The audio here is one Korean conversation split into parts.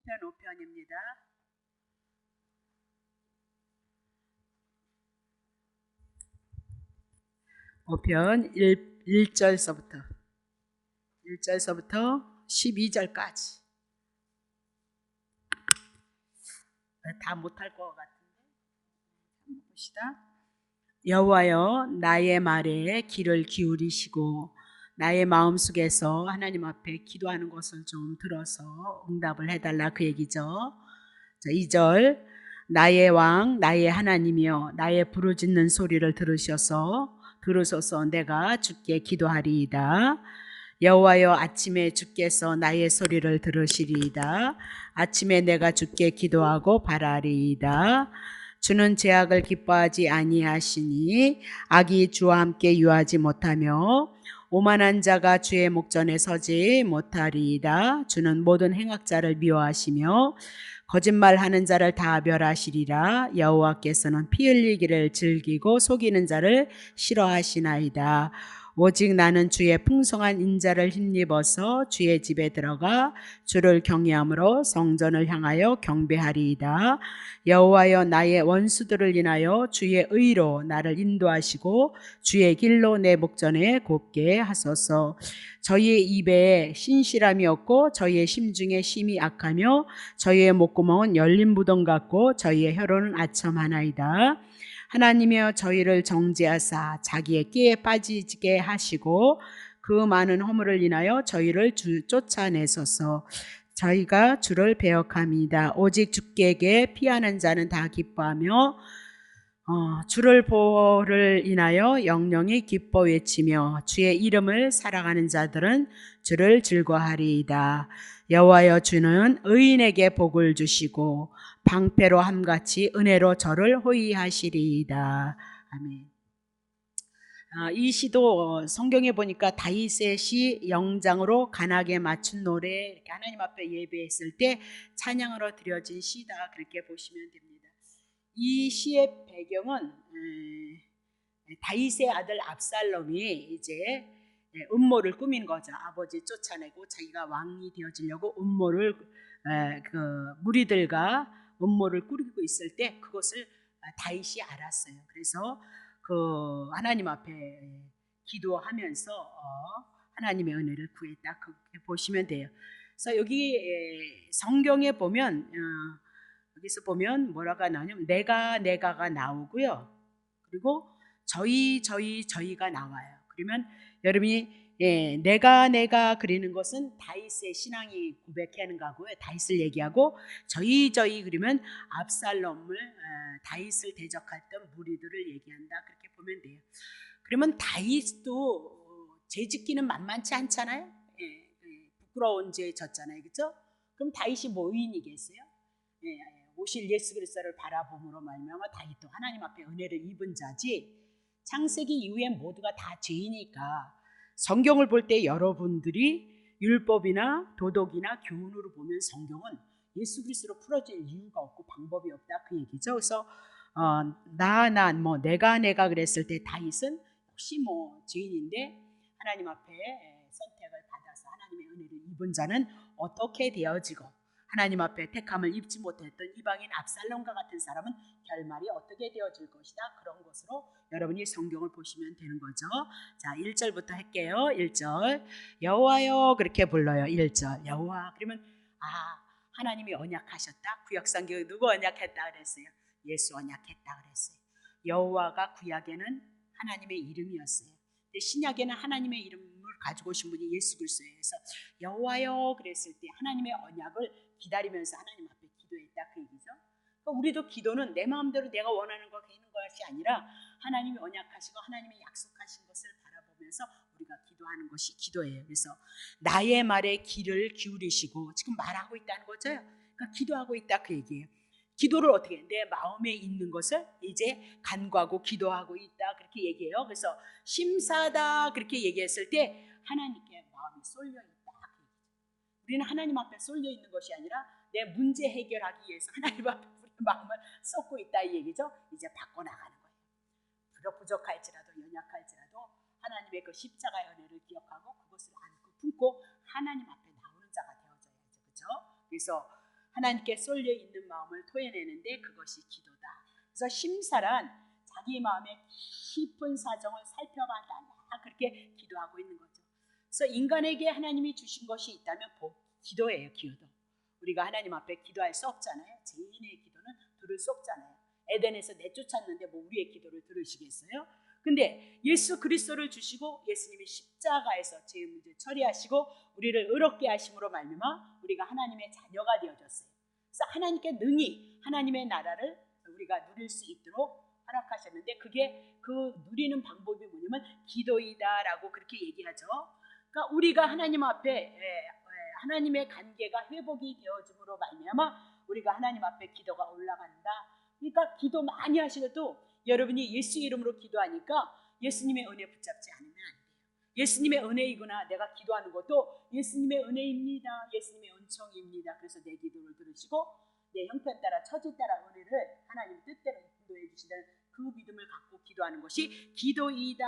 시편 5편입니다. 5편 1절서부터 12절까지 다 못할 것 같은데 봅시다. 여호와여, 나의 말에 귀를 기울이시고 나의 마음속에서 하나님 앞에 기도하는 것을 좀 들어서 응답을 해달라, 그 얘기죠. 자, 2절, 나의 왕 나의 하나님이여, 나의 부르짖는 소리를 들으소서 내가 주께 기도하리이다. 여호와여, 아침에 주께서 나의 소리를 들으시리이다. 아침에 내가 주께 기도하고 바라리이다. 주는 죄악을 기뻐하지 아니하시니 악이 주와 함께 유하지 못하며 오만한 자가 주의 목전에 서지 못하리이다. 주는 모든 행악자를 미워하시며 거짓말하는 자를 다 멸하시리라. 여호와께서는 피 흘리기를 즐기고 속이는 자를 싫어하시나이다. 오직 나는 주의 풍성한 인자를 힘입어서 주의 집에 들어가 주를 경외함으로 성전을 향하여 경배하리이다. 여호와여, 나의 원수들을 인하여 주의 의로 나를 인도하시고 주의 길로 내 목전에 곱게 하소서. 저희의 입에 신실함이 없고 저희의 심중에 심이 악하며 저희의 목구멍은 열린 무덤 같고 저희의 혀로는 아첨하나이다. 하나님이여, 저희를 정죄하사 자기의 끼에 빠지게 하시고 그 많은 허물을 인하여 저희를 쫓아내소서. 저희가 주를 배역합니다. 오직 주께게 피하는 자는 다 기뻐하며 주를 보호를 인하여 영영이 기뻐 외치며 주의 이름을 살아가는 자들은 주를 즐거워하리이다. 여호와여, 주는 의인에게 복을 주시고 방패로 함같이 은혜로 저를 호위하시리이다. 아멘. 이 시도 성경에 보니까 다윗의 시 영장으로 간악에 맞춘 노래, 이렇게 하나님 앞에 예배했을 때 찬양으로 드려진 시다, 그렇게 보시면 됩니다. 이 시의 배경은 다윗의 아들 압살롬이 이제 음모를 꾸민 거죠. 아버지 쫓아내고 자기가 왕이 되어지려고 음모를, 그 무리들과 음모를 꾸리고 있을 때 그것을 다윗이 알았어요. 그래서 그 하나님 앞에 기도하면서 하나님의 은혜를 구했다, 그렇게 보시면 돼요. 그래서 여기 성경에 보면 여기서 보면 뭐라고 나오냐면 내가가 나오고요. 그리고 저희가 나와요. 그러면 여러분이 내가 그리는 것은 다윗의 신앙이 고백하는 거고요. 다윗을 얘기하고 저희 그러면 압살롬을, 다윗을 대적했던 무리들을 얘기한다, 그렇게 보면 돼요. 그러면 다윗도 죄 짓기는 만만치 않잖아요. 부끄러운 죄에 졌잖아요, 그렇죠? 그럼 다윗이 뭐 의인이겠어요? 오실 예수 그리스도를 바라봄으로 말미암아 다윗도 하나님 앞에 은혜를 입은 자지, 창세기 이후에 모두가 다 죄이니까 성경을 볼 때 여러분들이 율법이나 도덕이나 교훈으로 보면 성경은 예수 그리스도로 풀어질 이유가 없고 방법이 없다, 그 얘기죠. 그래서 내가 그랬을 때 다윗은 혹시 뭐 죄인인데 하나님 앞에 선택을 받아서 하나님의 은혜를 입은 자는 어떻게 되어지고 하나님 앞에 택함을 입지 못했던 이방인 압살롬과 같은 사람은 결말이 어떻게 되어질 것이다, 그런 것으로 여러분이 성경을 보시면 되는 거죠. 자, 1절부터 할게요. 1절, 여호와여, 그렇게 불러요. 1절 여호와, 그러면 하나님이 언약하셨다. 구약성경에 누구 언약했다 그랬어요? 예수 언약했다 그랬어요. 여호와가 구약에는 하나님의 이름이었어요. 근데 신약에는 하나님의 이름을 가지고 오신 분이 예수 그리스도예요. 그래서 여호와여 그랬을 때 하나님의 언약을 기다리면서 하나님 앞에 기도했다, 그 얘기죠. 그러니까 우리도 기도는 내 마음대로 내가 원하는 거 되는 것이 아니라 하나님이 언약하시고 하나님이 약속하신 것을 바라보면서 우리가 기도하는 것이 기도예요. 그래서 나의 말에 귀를 기울이시고, 지금 말하고 있다는 거죠. 그러니까 기도하고 있다, 그 얘기예요. 기도를 어떻게 해? 내 마음에 있는 것을 이제 간구하고 기도하고 있다, 그렇게 얘기해요. 그래서 심사다, 그렇게 얘기했을 때 하나님께 마음이 쏠려 있다. 우리는 하나님 앞에 쏠려 있는 것이 아니라 내 문제 해결하기 위해서 하나님 앞에 우리 마음을 쏟고 있다, 이 얘기죠. 이제 바꿔나가는 거예요. 부족할지라도 연약할지라도 하나님의 그 십자가의 은혜를 기억하고 그것을 안고 품고 하나님 앞에 나오는 자가 되어져야죠, 그렇죠? 그래서 하나님께 쏠려 있는 마음을 토해내는데 그것이 기도다. 그래서 심사란 자기 마음의 깊은 사정을 살펴봐달라 그렇게 기도하고 있는 거죠. 그래서 인간에게 하나님이 주신 것이 있다면 기도예요. 기도. 우리가 하나님 앞에 기도할 수 없잖아요. 죄인의 기도는 들을 수 없잖아요. 에덴에서 내쫓았는데 뭐 우리의 기도를 들으시겠어요? 근데 예수 그리스도를 주시고 예수님이 십자가에서 죄 문제 처리하시고 우리를 의롭게 하심으로 말미암아 우리가 하나님의 자녀가 되어졌어요. 그래서 하나님께 능히 하나님의 나라를 우리가 누릴 수 있도록 허락하셨는데 그게 그 누리는 방법이 뭐냐면 기도이다라고 그렇게 얘기하죠. 그러니까 우리가 하나님 앞에 하나님의 관계가 회복이 되어짐으로 말미암아 우리가 하나님 앞에 기도가 올라간다. 그러니까 기도 많이 하시더라도 여러분이 예수 이름으로 기도하니까 예수님의 은혜 붙잡지 않으면 안 돼요. 예수님의 은혜이구나. 내가 기도하는 것도 예수님의 은혜입니다. 예수님의 은총입니다. 그래서 내 기도를 들으시고 내 형편 따라 처지 따라 은혜를 하나님 뜻대로 인도해 주시는 그 믿음을 갖고 기도하는 것이 기도이다.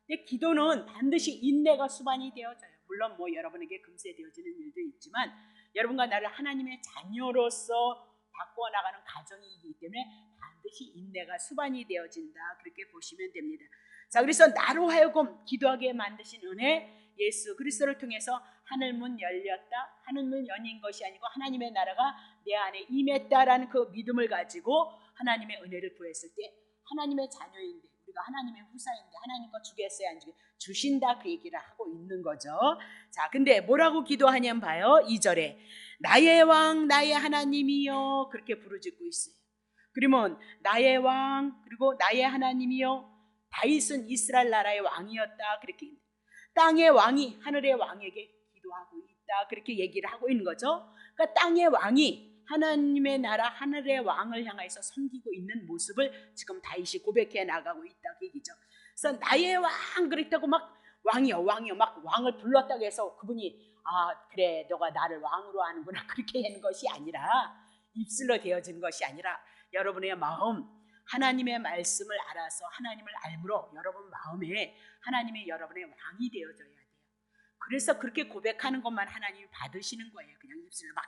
근데 기도는 반드시 인내가 수반이 되어져요. 물론 뭐 여러분에게 금세 되어지는 일도 있지만 여러분과 나를 하나님의 자녀로서 바꿔나가는 가정이기 때문에 반드시 인내가 수반이 되어진다. 그렇게 보시면 됩니다. 자, 그래서 나로 하여금 기도하게 만드신 은혜 예수 그리스도를 통해서 하늘문 열렸다. 하늘문 열린 것이 아니고 하나님의 나라가 내 안에 임했다라는 그 믿음을 가지고 하나님의 은혜를 구했을 때 하나님의 자녀인데 우리가 하나님의 후사인데 하나님과 주겠어야 안 주신다 그 얘기를 하고 있는 거죠. 자, 근데 뭐라고 기도하냐면 봐요. 2절에 나의 왕 나의 하나님이여 그렇게 부르짖고 있어요. 그러면 나의 왕 그리고 나의 하나님이여 다윗은 이스라엘 나라의 왕이었다 그렇게 땅의 왕이 하늘의 왕에게 기도하고 있다 그렇게 얘기를 하고 있는 거죠. 그러니까 땅의 왕이 하나님의 나라 하늘의 왕을 향해서 섬기고 있는 모습을 지금 다윗이 고백해 나가고 있다 그 얘기죠. 그래서 나의 왕 그랬다고 막 왕이요 막 왕을 불렀다고 해서 그분이 그래 너가 나를 왕으로 하는구나 그렇게 하는 것이 아니라 입술로 되어진 것이 아니라 여러분의 마음 하나님의 말씀을 알아서 하나님을 알므로 여러분 마음에 하나님이 여러분의 왕이 되어져야 돼요. 그래서 그렇게 고백하는 것만 하나님이 받으시는 거예요. 그냥 입술로 막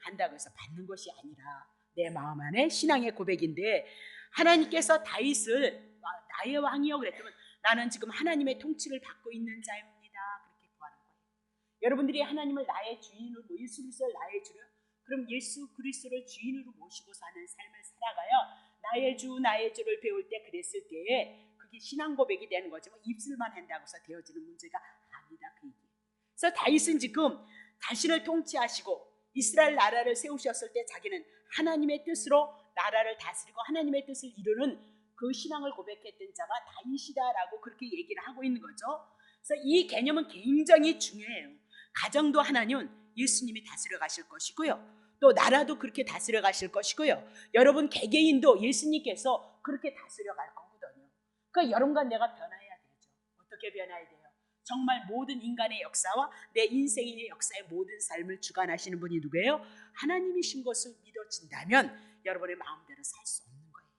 한다고 해서 받는 것이 아니라 내 마음 안에 신앙의 고백인데 하나님께서 다윗을 나의 왕이여 그랬더니 나는 지금 하나님의 통치를 받고 있는 자입니다. 그렇게 구하는 거예요. 여러분들이 하나님을 나의 주인으로 예수 그리스도를 나의 주로 그럼 예수 그리스도를 주인으로 모시고 사는 삶을 살아가요. 나의 주를 배울 때 그랬을 때에 그게 신앙 고백이 되는 거지만 입술만 한다고 해서 되어지는 문제가 아니다 그 얘기예요. 그래서 다윗은 지금 자신을 통치하시고 이스라엘 나라를 세우셨을 때 자기는 하나님의 뜻으로 나라를 다스리고 하나님의 뜻을 이루는 그 신앙을 고백했던 자가 다윗이다라고 그렇게 얘기를 하고 있는 거죠. 그래서 이 개념은 굉장히 중요해요. 가정도 하나님은 예수님이 다스려 가실 것이고요. 또 나라도 그렇게 다스려 가실 것이고요. 여러분 개개인도 예수님께서 그렇게 다스려 갈 거거든요. 그러니까 여러분과 내가 변화해야 되죠. 어떻게 변화해야 돼요? 정말 모든 인간의 역사와 내 인생의 역사의 모든 삶을 주관하시는 분이 누구예요? 하나님이신 것을 믿어진다면 여러분의 마음대로 살 수 없는 거예요.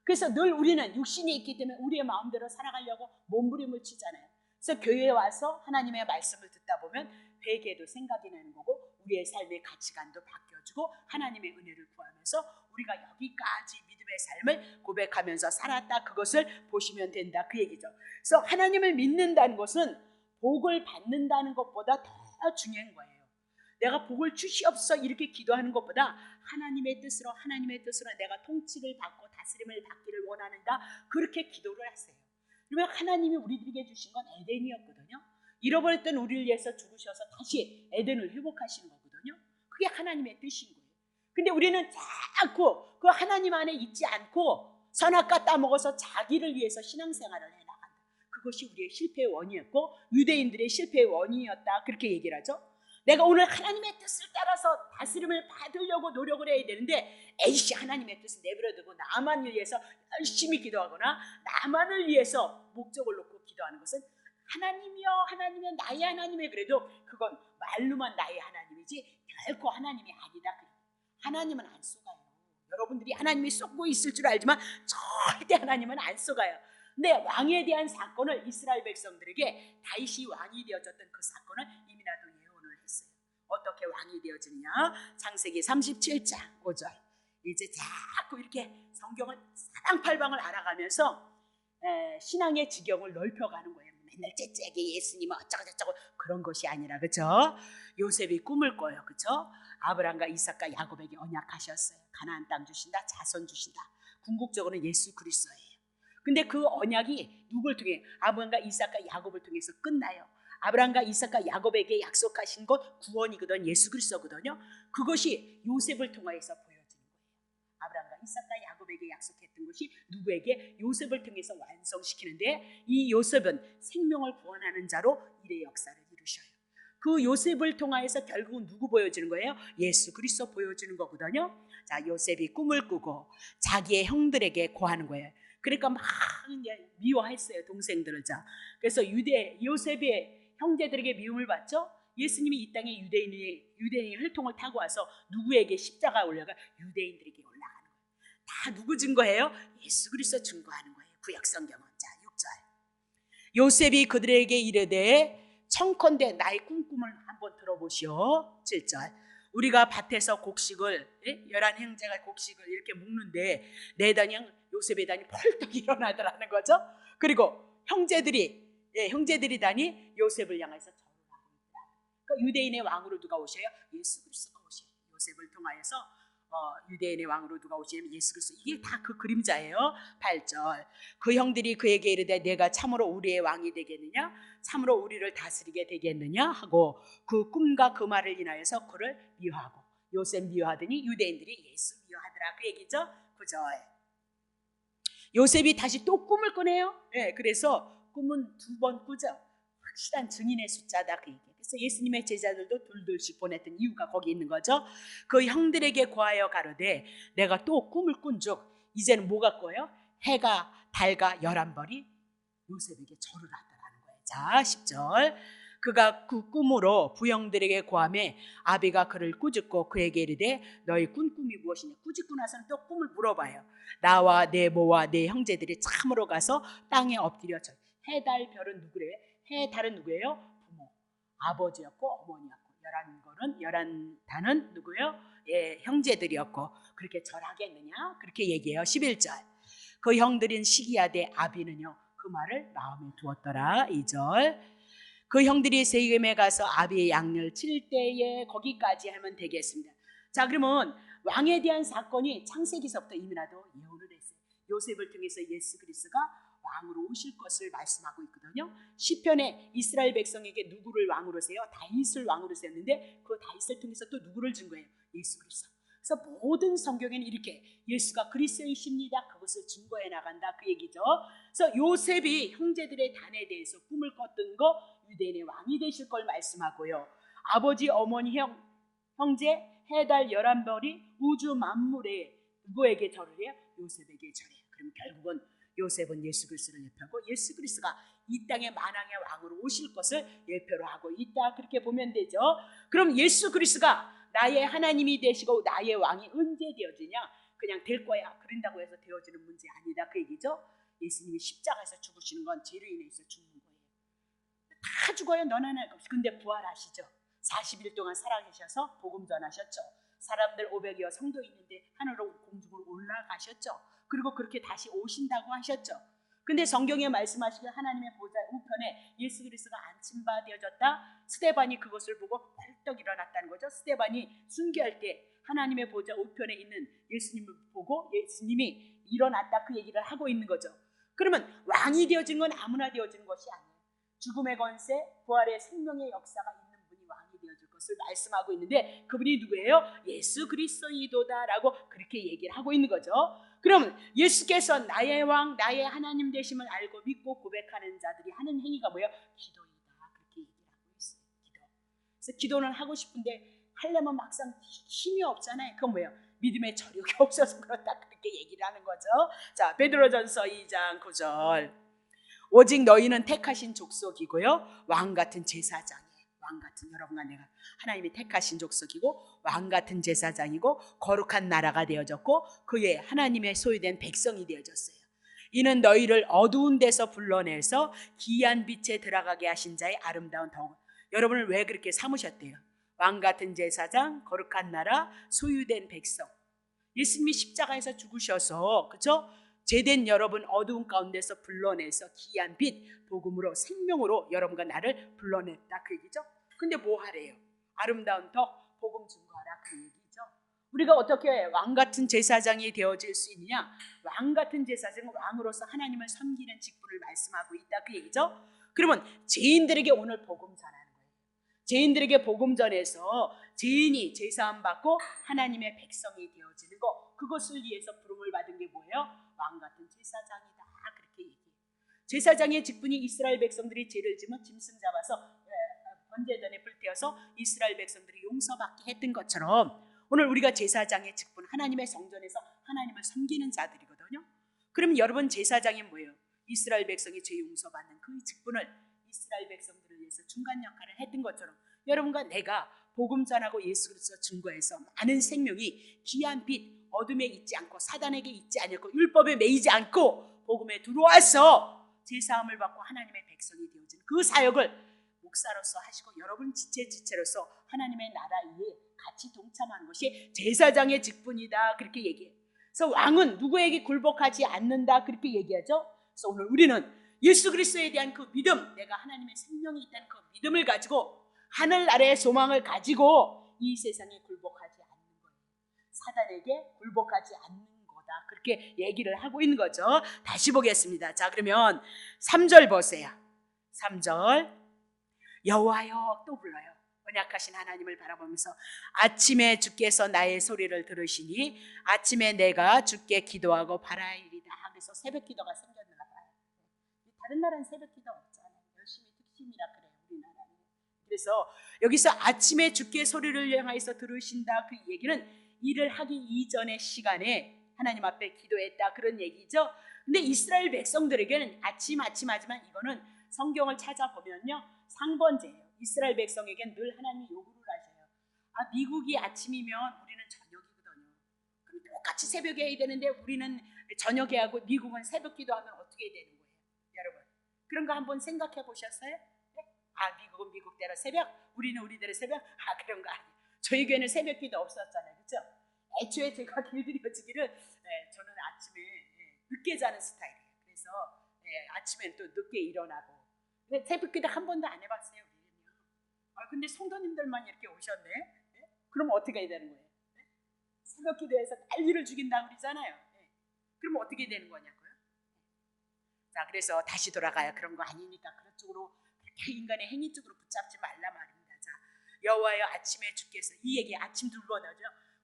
그래서 늘 우리는 육신이 있기 때문에 우리의 마음대로 살아가려고 몸부림을 치잖아요. 그래서 교회에 와서 하나님의 말씀을 듣다 보면 회개도 생각이 나는 거고 우리의 삶의 가치관도 바뀌어지고 하나님의 은혜를 구하면서 우리가 여기까지 믿음의 삶을 고백하면서 살았다 그것을 보시면 된다 그 얘기죠. 그래서 하나님을 믿는다는 것은 복을 받는다는 것보다 더 중요한 거예요. 내가 복을 주시옵소서 이렇게 기도하는 것보다 하나님의 뜻으로 내가 통치를 받고 다스림을 받기를 원하는다 그렇게 기도를 하세요. 그러면 하나님이 우리들에게 주신 건 에덴이었거든요. 잃어버렸던 우리를 위해서 죽으셔서 다시 에덴을 회복하시는 거거든요. 그게 하나님의 뜻인 거예요. 근데 우리는 자꾸 그 하나님 안에 있지 않고 선악과 따먹어서 자기를 위해서 신앙생활을 해나간다. 그것이 우리의 실패의 원인이었고 유대인들의 실패의 원인이었다 그렇게 얘기를 하죠. 내가 오늘 하나님의 뜻을 따라서 다스림을 받으려고 노력을 해야 되는데 에이씨 하나님의 뜻을 내버려두고 나만을 위해서 열심히 기도하거나 나만을 위해서 목적을 놓고 기도하는 것은 하나님이여 나의 하나님이 그래도 그건 말로만 나의 하나님이지 결코 하나님이 아니다. 하나님은 안 속아요. 여러분들이 하나님이 속고 있을 줄 알지만 절대 하나님은 안 속아요. 근데 왕에 대한 사건을 이스라엘 백성들에게 다윗이 왕이 되어졌던 그 사건을 이미 나도 예언을 했어요. 어떻게 왕이 되어지느냐? 창세기 37장 5절. 이제 자꾸 이렇게 성경을 사방팔방을 알아가면서 신앙의 지경을 넓혀가는 거예요. 맨날 째째게 예수님은 어쩌고저쩌고 그런 것이 아니라, 그죠? 요셉이 꿈을 꿔요, 그죠? 아브라함과 이삭과 야곱에게 언약하셨어요. 가나안 땅 주신다, 자손 주신다. 궁극적으로는 예수 그리스도예요. 근데 그 언약이 누굴 통해? 아브라함과 이삭과 야곱을 통해서 끝나요. 아브라함과 이삭과 야곱에게 약속하신 것 구원이거든, 예수 그리스도거든요. 그것이 요셉을 통하여서 보여지는 거예요. 아브라함과 이삭과 야곱에게 약속했던 것이 누구에게? 요셉을 통해서 완성시키는데, 이 요셉은 생명을 구원하는 자로 일의 역사를 이루셔요. 그 요셉을 통하여서 결국은 누구 보여주는 거예요? 예수 그리스도 보여주는 거거든요. 자, 요셉이 꿈을 꾸고 자기의 형들에게 고하는 거예요. 그러니까 막 미워했어요, 동생들을. 자, 그래서 요셉의 형제들에게 미움을 받죠. 예수님이 이 땅에 유대인의 혈통을 타고 와서 누구에게 십자가에 올라가? 유대인들에게 올라가는 거예요. 다 누구 증거해요? 예수 그리스도 증거하는 거예요. 구약성경은. 자, 6절. 요셉이 그들에게 이르되 청컨대 나의 꿈꿈을 한번 들어보시오. 7절. 우리가 밭에서 곡식을 11형제가 곡식을 이렇게 묶는데 내단이 요셉의 단이 펄떡 일어나더라는 거죠. 그리고 형제들이 다니 요셉을 향해서 절을 하고 있다. 그러니까 유대인의 왕으로 누가 오셔요? 예수 그리스도가 오셔요. 요셉을 통하여서 유대인의 왕으로 누가 오시냐면 예수 그리스도. 이게 다 그 그림자예요. 8절. 그 형들이 그에게 이르되 내가 참으로 우리의 왕이 되겠느냐? 참으로 우리를 다스리게 되겠느냐? 하고 그 꿈과 그 말을 인하여서 그를 미워하고, 요셉 미워하더니 유대인들이 예수 미워하더라, 그 얘기죠. 9절. 요셉이 다시 또 꿈을 꾸네요. 그래서 꿈은 2번 꾸죠. 확실한 증인의 숫자다, 그 얘기. 그래서 예수님의 제자들도 둘둘씩 보냈던 이유가 거기 있는 거죠. 그 형들에게 고하여 가로되 내가 또 꿈을 꾼즉 이제는 뭐가 꿔요? 해가 달과 11벌이 요셉에게 절을 하더라는 거예요. 자, 10절. 그가 그 꿈으로 부형들에게 고하매 아비가 그를 꾸짖고 그에게 이르되 너희 꾼 꿈이 무엇이냐? 꾸짖고 나서는 또 꿈을 물어봐요. 나와 내 모와 내 형제들이 참으로 가서 땅에 엎드려 절. 해, 달, 별은 누구래요? 해, 달은 누구예요? 부모, 아버지였고 어머니였고, 11단은 누구예요? 형제들이었고, 그렇게 절하겠느냐? 그렇게 얘기해요. 11절. 그 형들인 시기하되 아비는요 그 말을 마음에 두었더라. 2절. 그 형들이 세겜에 가서 아비의 양을 칠 때에, 거기까지 하면 되겠습니다. 자, 그러면 왕에 대한 사건이 창세기서부터 이미라도 예언을 했어요. 요셉을 통해서 예수 그리스도가 왕으로 오실 것을 말씀하고 있거든요. 시편에 이스라엘 백성에게 누구를 왕으로 세요? 다윗을 왕으로 세웠는데 그 다윗을 통해서 또 누구를 증거해요? 예수 그리스도. 그래서 모든 성경에는 이렇게 예수가 그리스도이십니다, 그것을 증거해 나간다, 그 얘기죠. 그래서 요셉이 형제들의 단에 대해서 꿈을 꿨던 거 유대인의 왕이 되실 걸 말씀하고요. 아버지, 어머니, 형제, 해달 11벌이 우주 만물에 누구에게 절을 해요? 요셉에게 절해요. 그럼 결국은 요셉은 예수 그리스도를 예표하고 예수 그리스도가 이 땅의 만왕의 왕으로 오실 것을 예표로 하고 있다, 그렇게 보면 되죠. 그럼 예수 그리스도가 나의 하나님이 되시고 나의 왕이 언제 되어지냐? 그냥 될 거야, 그런다고 해서 되어지는 문제 아니다, 그 얘기죠. 예수님이 십자가에서 죽으시는 건 죄로 인해서 죽는 거예요. 다 죽어요, 너나 날 것 없이. 근데 부활하시죠. 40일 동안 살아계셔서 복음 전하셨죠. 사람들 500여 성도 있는데 하늘로 공중으로 올라가셨죠. 그리고 그렇게 다시 오신다고 하셨죠. 근데 성경에 말씀하시길 하나님의 보좌 우편에 예수 그리스도가 안침바 되어졌다. 스데반이 그것을 보고 벌떡 일어났다는 거죠. 스데반이 순교할 때 하나님의 보좌 우편에 있는 예수님을 보고 예수님이 일어났다, 그 얘기를 하고 있는 거죠. 그러면 왕이 되어진 건 아무나 되어지는 것이 아니에요. 죽음의 권세, 부활의 생명의 역사가 있는 분이 왕이 되어질 것을 말씀하고 있는데 그분이 누구예요? 예수 그리스도이도다라고 그렇게 얘기를 하고 있는 거죠. 그럼 예수께서 나의 왕, 나의 하나님 되심을 알고 믿고 고백하는 자들이 하는 행위가 뭐예요? 기도이다, 그렇게 얘기를 하고 있어요. 기도. 그래서 기도는 하고 싶은데 하려면 막상 힘이 없잖아요. 그건 뭐예요? 믿음의 저력이 없어서 그렇다, 그렇게 얘기를 하는 거죠. 자, 베드로전서 2장 9절. 오직 너희는 택하신 족속이고요 왕같은 제사장이에요. 왕같은, 여러분과 내가 하나님이 택하신 족속이고 왕같은 제사장이고 거룩한 나라가 되어졌고 그의 하나님의 소유된 백성이 되어졌어요. 이는 너희를 어두운 데서 불러내서 기이한 빛에 들어가게 하신 자의 아름다운 덕. 여러분을 왜 그렇게 삼으셨대요? 왕 같은 제사장, 거룩한 나라, 소유된 백성. 예수님이 십자가에서 죽으셔서 그죠? 죄된 여러분 어두운 가운데서 불러내서 귀한 빛 복음으로 생명으로 여러분과 나를 불러냈다 그 얘기죠. 근데 뭐 하래요? 아름다운 덕 복음 증거하라 그 얘기죠. 우리가 어떻게 왕 같은 제사장이 되어질 수 있느냐? 왕 같은 제사장은 왕으로서 하나님을 섬기는 직분을 말씀하고 있다 그 얘기죠. 그러면 죄인들에게 오늘 복음 전하는 거예요. 죄인들에게 복음 전해서 죄인이 제사함 받고 하나님의 백성이 되어지는 거, 그것을 위해서 부름을 받은 게 뭐예요? 왕 같은 제사장이다 그렇게 얘기해요. 제사장의 직분이 이스라엘 백성들이 죄를 지면 짐승 잡아서 번제전에 불태워서 이스라엘 백성들이 용서받게 했던 것처럼 오늘 우리가 제사장의 직분, 하나님의 성전에서 하나님을 섬기는 자들이거든요. 그럼 여러분 제사장이 뭐예요? 이스라엘 백성이 죄 용서받는 그 직분을 이스라엘 백성들을 위해서 중간 역할을 했던 것처럼 여러분과 내가 복음 전하고 예수 그리스도 증거해서 많은 생명이 귀한 빛 어둠에 있지 않고 사단에게 있지 않고 율법에 매이지 않고 복음에 들어와서 제사함을 받고 하나님의 백성이 되어진 그 사역을 목사로서 하시고 여러분 지체로서 하나님의 나라에 같이 동참하는 것이 제사장의 직분이다 그렇게 얘기해요. 그래서 왕은 누구에게 굴복하지 않는다 그렇게 얘기하죠. 그래서 오늘 우리는 예수 그리스도에 대한 그 믿음, 내가 하나님의 생명이 있다는 그 믿음을 가지고 하늘나라의 소망을 가지고 이 세상에 굴복하지 않는 거예요. 사단에게 굴복하지 않는 거다 그렇게 얘기를 하고 있는 거죠. 다시 보겠습니다. 자, 그러면 3절 보세요. 3절 여호와여 또 불러요. 언약하신 하나님을 바라보면서 아침에 주께서 나의 소리를 들으시니 아침에 내가 주께 기도하고 바라이리다. 그래서 새벽 기도가 생겼나 봐요. 다른 나라는 새벽 기도 없잖아요. 열심히 특심이라 그래요, 우리나라는. 그래서 여기서 아침에 주께 소리를 향하여서 들으신다 그 얘기는 일을 하기 이전의 시간에 하나님 앞에 기도했다 그런 얘기죠. 근데 이스라엘 백성들에게는 아침 하지만 이거는 성경을 찾아보면요 상번제예요. 이스라엘 백성에게는 늘 하나님이 요구를 하셔요. 미국이 아침이면 우리는 저녁이거든요. 그럼 똑같이 새벽에 해야 되는데 우리는 저녁에 하고 미국은 새벽 기도하면 어떻게 되는 거예요? 여러분 그런 거 한번 생각해 보셨어요? 네? 미국은 미국대로 새벽, 우리는 우리대로 새벽? 그런 거 아니에요. 저희 교회는 새벽 기도 없었잖아요. 그렇죠? 애초에 제가 길들여지기를 저는 아침에 늦게 자는 스타일이에요. 그래서 아침엔 또 늦게 일어나고 새벽 기도 한 번도 안 해봤어요. 우리는요. 근데 성도님들만 이렇게 오셨네. 네? 그럼 어떻게 해야 되는 거예요? 네? 새벽 기도에서 난리를 죽인다고 그러잖아요. 네. 그럼 어떻게 되는 거냐고요? 자, 그래서 다시 돌아가야 그런 거 아니니까 그쪽으로 그렇게 인간의 행위 쪽으로 붙잡지 말라 말입니다. 자, 여호와여 아침에 주께서 이 얘기 아침 두 번 하죠.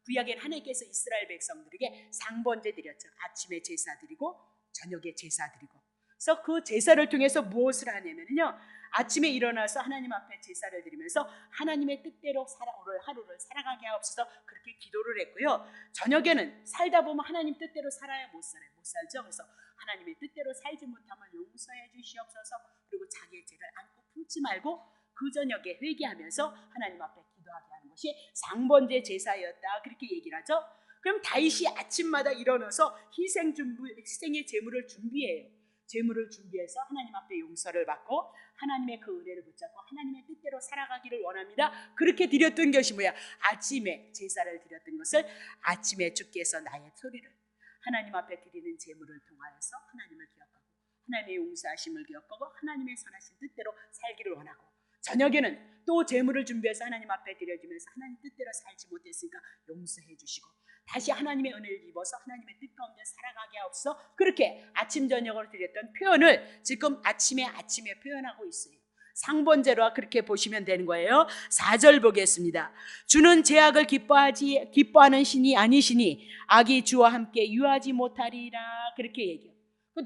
구약엔 하나님께서 이스라엘 백성들에게 상번제 드렸죠. 아침에 제사 드리고 저녁에 제사 드리고. 그래서 그 제사를 통해서 무엇을 하냐면요. 아침에 일어나서 하나님 앞에 제사를 드리면서 하나님의 뜻대로 오늘 하루를 살아가게 하옵소서 그렇게 기도를 했고요. 저녁에는 살다 보면 하나님 뜻대로 살아야 못 살아요. 못 살죠. 그래서 하나님의 뜻대로 살지 못함을 용서해 주시옵소서. 그리고 자기의 죄를 안고 품지 말고 그 저녁에 회개하면서 하나님 앞에 기도하게 하는 것이 상번제 제사였다 그렇게 얘기를 하죠. 그럼 다윗이 아침마다 일어나서 희생의 제물을 준비해요. 제물을 준비해서 하나님 앞에 용서를 받고 하나님의 그 은혜를 붙잡고 하나님의 뜻대로 살아가기를 원합니다. 그렇게 드렸던 것이 뭐야? 아침에 제사를 드렸던 것을 아침에 주께서 나의 소리를 하나님 앞에 드리는 제물을 통하여서 하나님을 기억하고 하나님의 용서하심을 기억하고 하나님의 선하신 뜻대로 살기를 원하고 저녁에는 또 제물을 준비해서 하나님 앞에 드려주면서 하나님 뜻대로 살지 못했으니까 용서해 주시고 다시 하나님의 은혜를 입어서 하나님의 뜻 가운데 살아가게 하옵소서. 그렇게 아침 저녁으로 드렸던 표현을 지금 아침에 표현하고 있어요. 상번제로 그렇게 보시면 되는 거예요. 4절 보겠습니다. 주는 죄악을 기뻐하는 신이 아니시니 악이 주와 함께 유하지 못하리라 그렇게 얘기해요.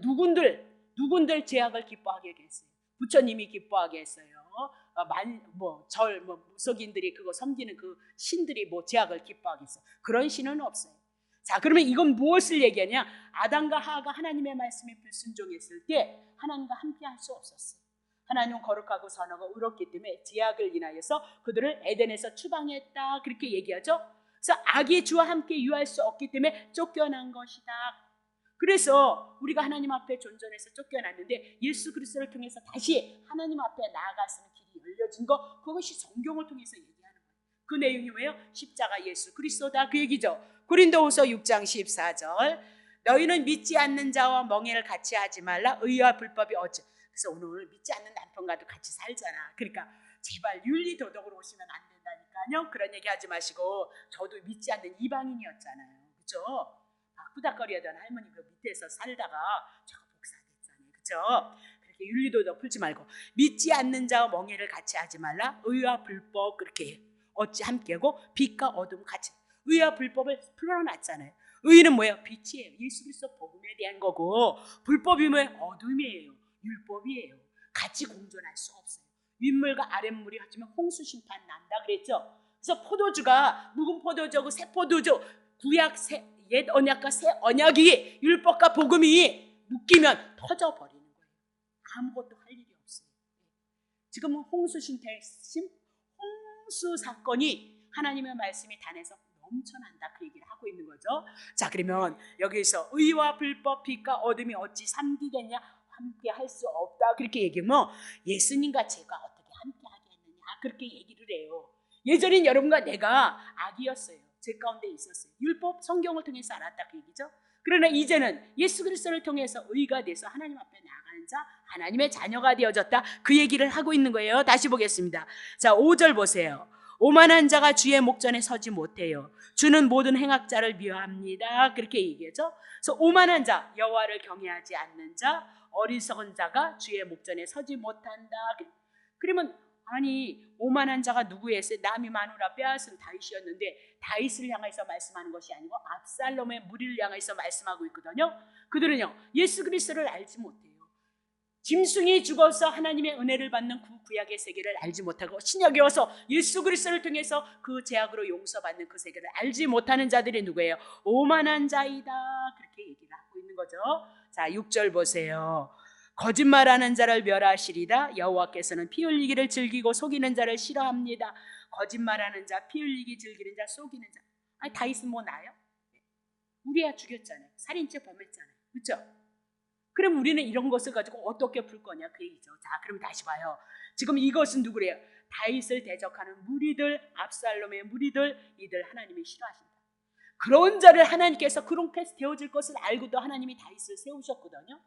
누군들 죄악을 기뻐하게 했어요. 부처님이 기뻐하게 했어요. 무속인들이 그거 섬기는 그 신들이 죄악을 기뻐하겠어. 그런 신은 없어요. 자, 그러면 이건 무엇을 얘기하냐? 아담과 하와가 하나님의 말씀에 불순종했을 때 하나님과 함께 할 수 없었어요. 하나님은 거룩하고 선하고 의롭기 때문에 죄악을 인하여서 그들을 에덴에서 추방했다 그렇게 얘기하죠. 그래서 악이 주와 함께 유할 수 없기 때문에 쫓겨난 것이다. 그래서 우리가 하나님 앞에 존전해서 쫓겨났는데 예수 그리스도를 통해서 다시 하나님 앞에 나아갈 수 있는 길이 열려진 거, 그것이 성경을 통해서 얘기하는 거예요. 그 내용이 뭐예요? 십자가 예수 그리스도다 그 얘기죠. 고린도후서 6장 14절 너희는 믿지 않는 자와 멍에를 같이 하지 말라. 의와 불법이 어찌. 그래서 오늘 믿지 않는 남편과도 같이 살잖아. 그러니까 제발 윤리 도덕으로 오시면 안 된다니까요. 그런 얘기 하지 마시고 저도 믿지 않는 이방인이었잖아요. 그렇죠? 후닥거리던 할머니 그 밑에서 살다가 제가 복사됐잖아요. 그렇죠? 그렇게 윤리 도덕 풀지 말고 믿지 않는 자와 멍에를 같이 하지 말라. 의와 불법 그렇게 어찌 함께하고 빛과 어둠 같이. 의와 불법을 풀어놨잖아요. 의는 뭐예요? 빛이에요. 예수 그리스도 복음에 대한 거고 불법이 뭐예요? 어둠이에요. 율법이에요. 같이 공존할 수 없어요. 윗물과 아랫물이 합치면 홍수 심판 난다 그랬죠. 그래서 포도주가 묵은 포도주고 새 포도주 구약 옛 언약과 새 언약이 율법과 복음이 묶이면 터져버리는 거예요. 아무것도 할 일이 없어요. 지금은 홍수 사건이 하나님의 말씀이 단에서 넘쳐난다 그 얘기를 하고 있는 거죠. 자 그러면 여기서 의와 불법 빛과 어둠이 어찌 삼기겠냐 함께 할 수 없다 그렇게 얘기하면 예수님과 제가 어떻게 함께 하겠느냐 그렇게 얘기를 해요. 예전엔 여러분과 내가 악이었어요. 제 가운데 있었어요. 율법 성경을 통해서 알았다 그 얘기죠. 그러나 이제는 예수 그리스도를 통해서 의가 돼서 하나님 앞에 나가는 자 하나님의 자녀가 되어졌다 그 얘기를 하고 있는 거예요. 다시 보겠습니다. 자 5절 보세요. 오만한 자가 주의 목전에 서지 못해요. 주는 모든 행악자를 미워합니다. 그렇게 얘기하죠. 그래서 오만한 자, 여호와를 경외하지 않는 자, 어리석은 자가 주의 목전에 서지 못한다. 그러면 아니 오만한 자가 누구였어요? 남이 마누라 빼앗은 다윗이었는데 다윗을 향해서 말씀하는 것이 아니고 압살롬의 무리를 향해서 말씀하고 있거든요. 그들은요 예수 그리스도를 알지 못해요. 짐승이 죽어서 하나님의 은혜를 받는 구약의 세계를 알지 못하고 신약에 와서 예수 그리스도를 통해서 그 죄악으로 용서받는 그 세계를 알지 못하는 자들이 누구예요? 오만한 자이다 그렇게 얘기를 하고 있는 거죠. 자 6절 보세요. 거짓말하는 자를 멸하시리다. 여호와께서는 피 흘리기를 즐기고 속이는 자를 싫어합니다. 거짓말하는 자, 피 흘리기 즐기는 자, 속이는 자. 아니 다윗은 뭐 나요? 우리야 죽였잖아요. 살인죄 범했잖아요. 그렇죠? 그럼 우리는 이런 것을 가지고 어떻게 풀 거냐 그 얘기죠. 자 그럼 다시 봐요. 지금 이것은 누구래요? 다윗을 대적하는 무리들, 압살롬의 무리들, 이들 하나님이 싫어하신다. 그런 자를 하나님께서 그렇게 되어질 것을 알고도 하나님이 다윗을 세우셨거든요.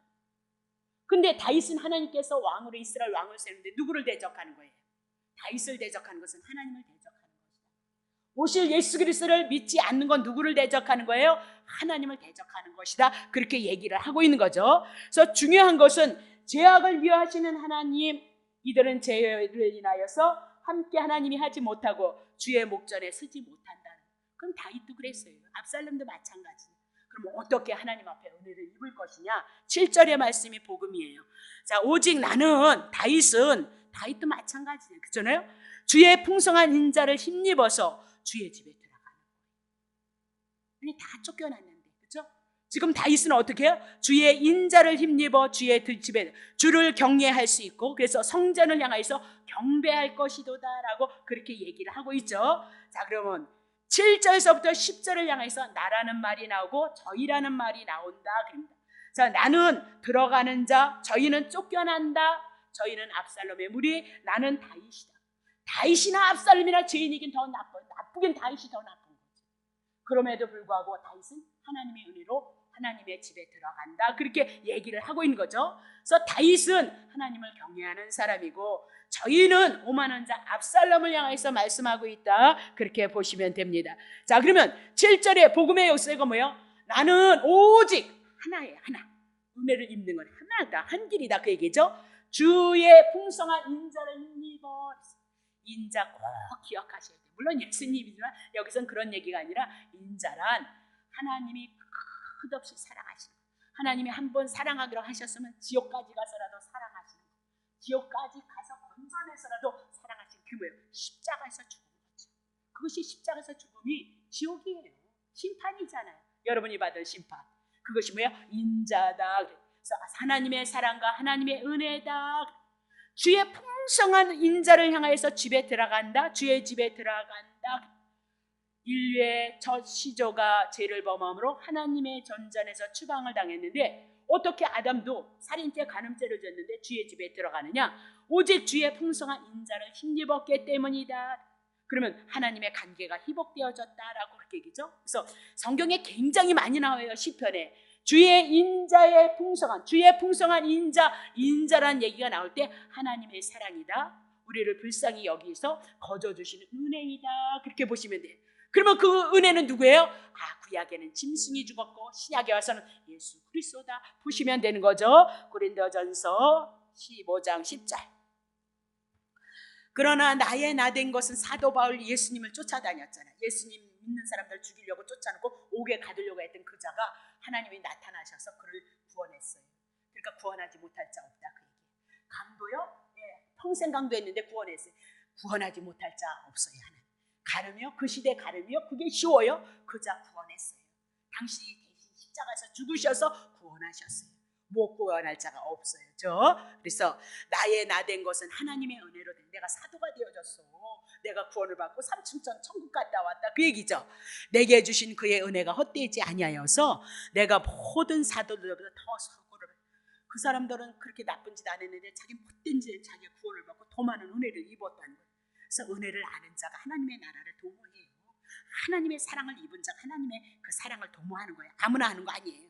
근데 다윗은 하나님께서 왕으로 이스라엘 왕을 세우는데 누구를 대적하는 거예요? 다윗을 대적하는 것은 하나님을 대적하는 것이다. 오실 예수 그리스도를 믿지 않는 건 누구를 대적하는 거예요? 하나님을 대적하는 것이다. 그렇게 얘기를 하고 있는 거죠. 그래서 중요한 것은 죄악을 미워하시는 하나님, 이들은 죄를 인하여서 함께 하나님이 하지 못하고 주의 목전에 서지 못한다. 그럼 다윗도 그랬어요. 압살롬도 마찬가지. 그럼 어떻게 하나님 앞에 은혜를 입을 것이냐? 7절의 말씀이 복음이에요. 자, 오직 나는 다윗도 마찬가지예요. 그렇잖아요? 주의 풍성한 인자를 힘입어서 주의 집에 들어가는 거예요. 아니 다 쫓겨났는데, 그렇죠? 지금 다윗은 어떻게 해요? 주의 인자를 힘입어 주의 집에 주를 경외할 수 있고 그래서 성전을 향해서 경배할 것이도다라고 그렇게 얘기를 하고 있죠. 자, 그러면 7절에서부터 10절을 향해서 나라는 말이 나오고 저희라는 말이 나온다 그럽니다. 자, 나는 들어가는 자, 저희는 쫓겨난다. 저희는 압살롬의 무리, 나는 다윗이다. 다윗이나 압살롬이나 죄인이긴 더 나쁘긴 다윗이 더 나쁜 거죠. 그럼에도 불구하고 다윗은 하나님의 은혜로 하나님의 집에 들어간다. 그렇게 얘기를 하고 있는 거죠. 그래서 다윗은 하나님을 경외하는 사람이고 저희는 오만한 자 압살롬을 향해서 말씀하고 있다. 그렇게 보시면 됩니다. 자, 그러면 7절에 복음의 요소가 뭐예요? 나는 오직 하나예요. 하나. 은혜를 입는 건 하나다. 한 길이다. 그 얘기죠. 주의 풍성한 인자를 힘입어. 인자 꼭 기억하셔야 돼요. 물론 예수님이지만 여기선 그런 얘기가 아니라 인자란 하나님이 끝없이 사랑하시는 거. 하나님이 한번 사랑하기로 하셨으면 지옥까지 가서라도 사랑하시는 거. 지옥까지 가서 건져내서라도 사랑하시는 그 뭐예요? 십자가에서 죽은 거죠. 그것이 십자가에서 죽음이 지옥이에요. 심판이잖아요. 여러분이 받을 심판. 그것이 뭐예요? 인자다. 그래서 하나님의 사랑과 하나님의 은혜다. 주의 풍성한 인자를 향하여서 집에 들어간다. 주의 집에 들어간다. 인류의 첫 시조가 죄를 범함으로 하나님의 전전에서 추방을 당했는데 어떻게 아담도 살인죄 간음죄를 졌는데 주의 집에 들어가느냐? 오직 주의 풍성한 인자를 힘입었기 때문이다. 그러면 하나님의 관계가 회복되어졌다라고 그렇게 얘기죠. 그래서 성경에 굉장히 많이 나와요. 시편에 주의 인자의 풍성한, 주의 풍성한 인자란 얘기가 나올 때 하나님의 사랑이다, 우리를 불쌍히 여기서 거저주시는 은혜이다, 그렇게 보시면 돼요. 그러면 그 은혜는 누구예요? 구약에는 짐승이 죽었고 신약에 와서는 예수 그리스도다 보시면 되는 거죠. 고린도전서 15장 10절. 그러나 나의 나된 것은 사도 바울이 예수님을 쫓아다녔잖아요. 예수님 믿는 사람들 죽이려고 쫓아놓고 옥에 가두려고 했던 그 자가 하나님이 나타나셔서 그를 구원했어요. 그러니까 구원하지 못할 자 없다 그 얘기예요. 강도요? 예, 평생 강도했는데 구원했어요. 구원하지 못할 자 없어요. 하나님 가르며, 그 시대 가르며, 그게 쉬워요? 그 자 구원했어요. 당신이 대신 십자가에서 죽으셔서 구원하셨어요. 못 구원할 자가 없어요. 그래서 나의 나된 것은 하나님의 은혜로 된, 내가 사도가 되어졌어, 내가 구원을 받고 삼층천 천국 갔다 왔다 그 얘기죠. 내게 주신 그의 은혜가 헛되지 아니하여서 내가 모든 사도들보다 더 서구를, 그 사람들은 그렇게 나쁜 짓 안 했는데 자기 못된 짓에 자기가 구원을 받고 더 많은 은혜를 입었다는 거예요. 그래서 은혜를 아는 자가 하나님의 나라를 도모해요. 하나님의 사랑을 입은 자가 하나님의 그 사랑을 도모하는 거예요. 아무나 하는 거 아니에요.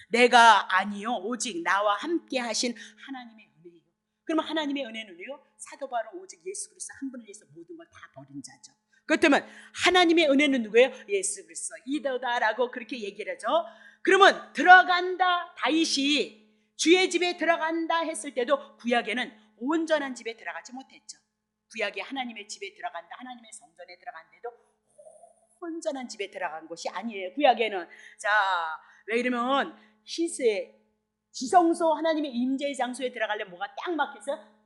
내가 아니요 오직 나와 함께 하신 하나님의 은혜예요. 그러면 하나님의 은혜는요, 사도 바울 오직 예수 그리스도 한 분을 위해서 모든 걸 다 버린 자죠. 그렇다면 하나님의 은혜는 누구예요? 예수 그리스도 이더다라고 그렇게 얘기를 하죠. 그러면 들어간다, 다윗이 주의 집에 들어간다 했을 때도 구약에는 온전한 집에 들어가지 못했죠. 구약에 하나님의 집에 들어간다, 하나님의 성전에 들어간데도 온전한 집에 들어간 것이 아니에요. 구약에는 왜 이러면 희세, 지성소, 하나님의 임재의 장소에 들어가려면 뭐가 딱 막혀서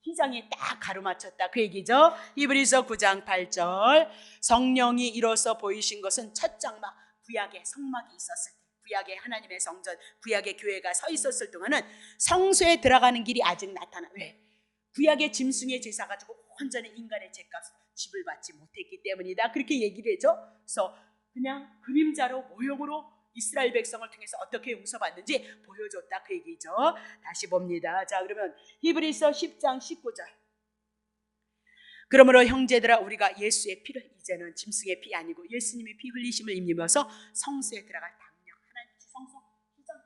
휘장이 딱 가로막혔다 그 얘기죠. 히브리서 9장 8절. 성령이 이로써 보이신 것은 첫 장막, 구약에 성막이 있었을 때, 구약에 하나님의 성전, 구약의 교회가 서 있었을 동안은 성소에 들어가는 길이 아직 나타나. 왜? 구약의 짐승의 제사 가지고 온전히 인간의 죄값 집을 받지 못했기 때문이다 그렇게 얘기를 해죠. 그래서 그냥 그림자로 모형으로 이스라엘 백성을 통해서 어떻게 용서받는지 보여줬다 그 얘기죠. 다시 봅니다. 그러면 히브리서 10장 19절. 그러므로 형제들아, 우리가 예수의 피를, 이제는 짐승의 피 아니고 예수님의 피 흘리심을 입으면서 성소에 들어갈 담력, 하나님 성소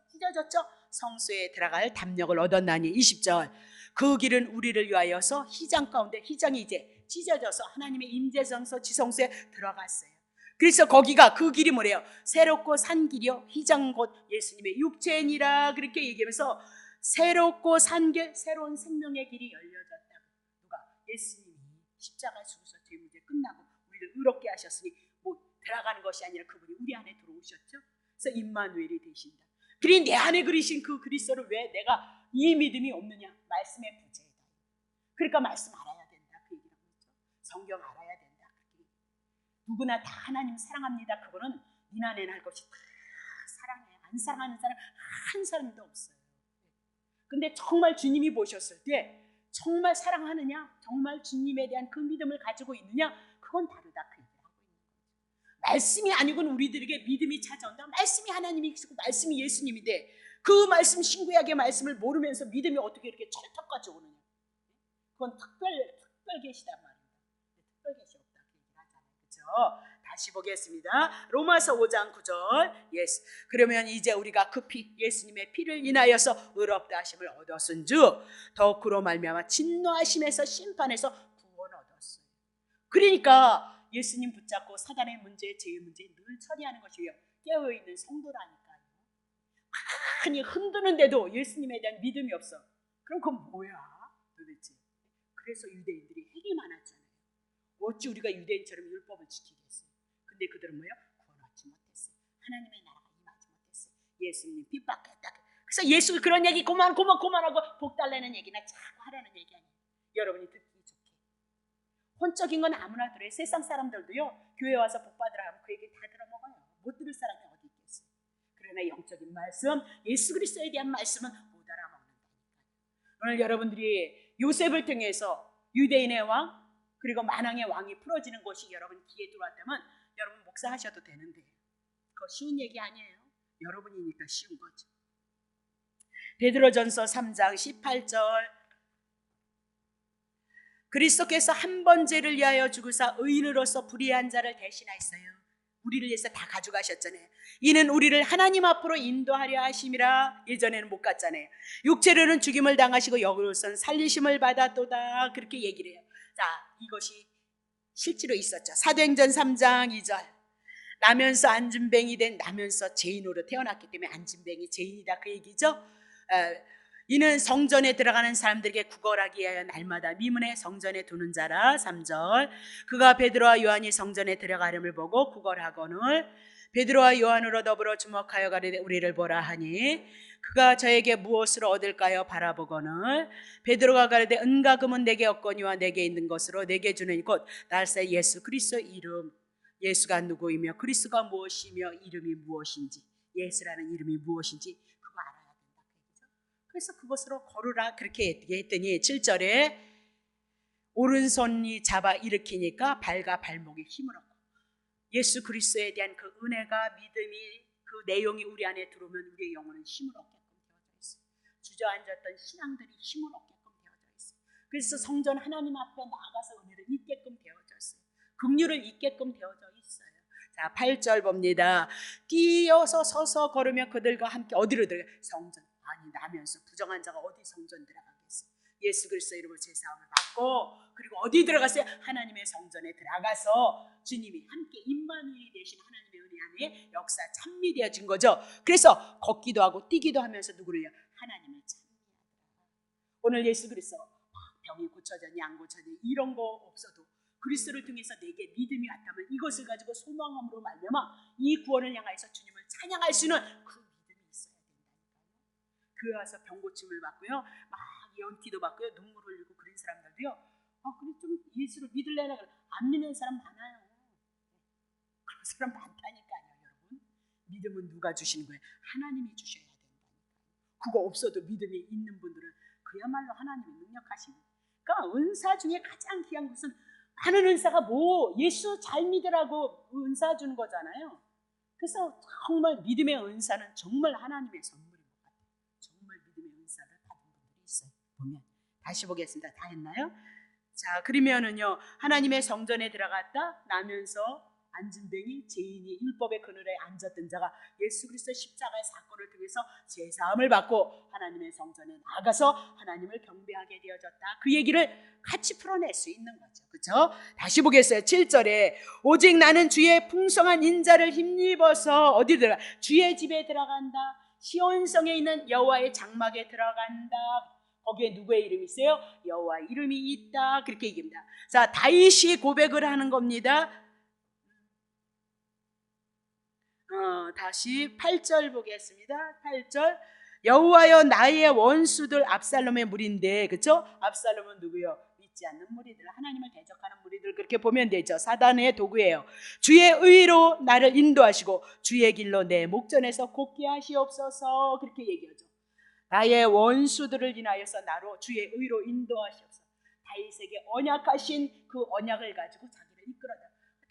찢어졌죠? 성소에 들어갈 담력을 얻었나니. 20절. 그 길은 우리를 위하여서 휘장 가운데, 휘장이 이제 찢어져서 하나님의 임재성소 지성소에 들어갔어요. 그래서 거기가, 그 길이 뭐래요? 새롭고 산 길이요, 휘장 곧 예수님의 육체니라 그렇게 얘기하면서 새롭고 산 길, 새로운 생명의 길이 열려졌다. 누가? 예수님이 십자가에 죽어서 죄 문제 끝나고 우리를 의롭게 하셨으니 뭐 들어가는 것이 아니라 그분이 우리 안에 들어오셨죠. 그래서 임마누엘이 되신다. 그러니 내 안에 그리신 그 그리스도를 왜 내가 이 믿음이 없느냐? 말씀의 부재이다. 그러니까 말씀 알아야 된다 그 얘기라고 했죠. 성경 알아야 된다. 누구나 다 하나님 사랑합니다. 그거는 비난해낼 것이 다 사랑해요. 안 사랑하는 사람 한 사람도 없어요. 근데 정말 주님이 보셨을 때 정말 사랑하느냐, 정말 주님에 대한 그 믿음을 가지고 있느냐, 그건 다르다 그 얘기를 하고 있는 거죠. 말씀이 아니고는 우리들에게 믿음이 찾아온다. 말씀이 하나님이시고 말씀이 예수님인데 그 말씀, 신구약의 말씀을 모르면서 믿음이 어떻게 이렇게 철떡까지 오느냐, 그건 특별 계시단 말입니다. 특별 계시 없다 그 얘기를 하잖아요. 그렇죠? 다시 보겠습니다. 로마서 5장 9절. 예수. 그러면 이제 우리가 그 피, 예수님의 피를 인하여서 의롭다 하심을 얻었은즉 더욱 그로 말미암아 진노하심에서 심판에서 구원 얻었어요. 그러니까 예수님 붙잡고 사단의 문제, 죄의 문제 늘 처리하는 것이에요. 깨어있는 성도라니까요. 많이 흔드는데도 예수님에 대한 믿음이 없어. 그럼 그건 뭐야 도대체? 그래서 유대인들이 핵이 많았잖아요. 어찌 우리가 유대인처럼 율법을 지키겠어요? 근데 그들은 뭐예요? 구원 얻지 못했어요. 하나님의 나라가 임하지 못했어요. 예수님 핍박했다. 그래서 예수 그런 얘기 그만하고 복 달라는 얘기나 자꾸 하라는 얘기 아니에요. 여러분이 듣기 좋게. 혼적인 건 아무나 들어요. 세상 사람들도요, 교회 와서 복 받으라 하면 그 얘기 다 들어먹어요. 못 들을 사람이 어디 있겠어요. 그러나 영적인 말씀, 예수 그리스도에 대한 말씀은 못 알아먹는다니까요. 오늘 여러분들이 요셉을 통해서 유대인의 왕, 그리고 만왕의 왕이 풀어지는 것이 여러분 귀에 들어왔다면 여러분 목사하셔도 되는데 그거 쉬운 얘기 아니에요. 여러분이니까 쉬운 거죠. 베드로전서 3장 18절. 그리스도께서 한 번 죄를 위하여 죽으사 의인으로서 불의한 자를 대신하였어요. 우리를 위해서 다 가져가셨잖아요. 이는 우리를 하나님 앞으로 인도하려 하심이라. 예전에는 못 갔잖아요. 육체로는 죽임을 당하시고 영으로서는 살리심을 받았도다. 그렇게 얘기를 해요. 자, 이것이 실제로 있었죠. 사도행전 3장 2절. 나면서 안진뱅이 된 나면서 죄인으로 태어났기 때문에 안진뱅이 죄인이다, 그 얘기죠. 이는 성전에 들어가는 사람들에게 구걸하기 위하여 날마다 미문에 성전에 두는 자라. 3절. 그가 베드로와 요한이 성전에 들어가림을 보고 구걸하거늘 베드로와 요한으로 더불어 주목하여 가리되 우리를 보라 하니 그가 저에게 무엇으로 얻을까요 바라보거늘 베드로가 가리되 은과 금은 내게 없거니와 내게 있는 것으로 내게 주는 곧 날세 예수 그리스도 이름. 예수가 누구이며 그리스도가 무엇이며 이름이 무엇인지, 예수라는 이름이 무엇인지 그거 알아야 된다. 그래서 그것으로 걸으라 그렇게 했더니 7절에 오른손이 잡아 일으키니까 발과 발목에 힘을 얻고 예수 그리스도에 대한 그 은혜가 믿음이 그 내용이 우리 안에 들어오면 우리의 영혼은 힘을 얻게끔 되어져 있어요. 주저앉았던 신앙들이 힘을 얻게끔 되어져 있어요. 그래서 성전 하나님 앞에 나가서 은혜를 잊게끔 되어져 있어요. 긍휼을 잊게끔 되어져 있어요. 자, 8절 봅니다. 뛰어서 서서 걸으며 그들과 함께 어디로 들어가? 성전. 아니, 나면서 부정한 자가 어디 성전 들어가겠어요? 예수 그리스도 이름으로 제사함을 받고 그리고 어디 들어갔어요? 하나님의 성전에 들어가서 주님이 함께 임마누엘이 되신 하나님의 은혜 안에 역사 찬미되어진 거죠. 그래서 걷기도 하고 뛰기도 하면서 누구를요? 하나님을 찬미하더라. 오늘 예수 그리스도 병이 고쳐졌니 안 고쳐졌니 이런 거 없어도 그리스도를 통해서 내게 믿음이 왔다면 이것을 가지고 소망함으로 말미암아 이 구원을 향하여서 주님을 찬양할 수 있는 그 믿음이 있어야 된다니까요. 교회 와서 병 고침을 받고요, 막 연기도 받고요, 눈물 흘리고 그런 사람들도요. 그래 좀 예수를 믿을래나 그래 안 믿는 사람 많아요. 그런 사람 많다니까요, 여러분. 믿음은 누가 주시는 거예요? 하나님이 주셔야 된다니까요. 그거 없어도 믿음이 있는 분들은 그야말로 하나님이 능력하시는. 그러니까 은사 중에 가장 귀한 것은 하는 은사가 뭐 예수 잘 믿으라고 은사 주는 거잖아요. 그래서 정말 믿음의 은사는 정말 하나님의 선물인 것 같아요. 정말 믿음의 은사를 받은 분들이 있어요. 보면 다시 보겠습니다. 다 했나요? 자, 그러면은요 하나님의 성전에 들어갔다 나면서 안진뱅이 죄인이 율법의 그늘에 앉았던 자가 예수 그리스도 십자가의 사건을 통해서 제사함을 받고 하나님의 성전에 나가서 하나님을 경배하게 되어졌다. 그 얘기를 같이 풀어낼 수 있는 거죠. 그렇죠? 다시 보겠어요. 7절에 오직 나는 주의 풍성한 인자를 힘입어서 어디 들어가? 주의 집에 들어간다. 시온성에 있는 여호와의 장막에 들어간다. 거기에 누구의 이름이 있어요? 여호와의 이름이 있다. 그렇게 얘기합니다. 자, 다윗이 고백을 하는 겁니다. 다시 8절 보겠습니다. 8절 여호와여 나의 원수들 압살롬의 무리인데 그렇죠? 압살롬은 누구요? 믿지 않는 무리들, 하나님을 대적하는 무리들 그렇게 보면 되죠. 사단의 도구예요. 주의 의로 나를 인도하시고 주의 길로 내 목전에서 곱게 하시옵소서 그렇게 얘기하죠. 나의 원수들을 인하여서 나로 주의 의로 인도하시옵소서. 다윗에게 언약하신 그 언약을 가지고 자기를 이끌어다.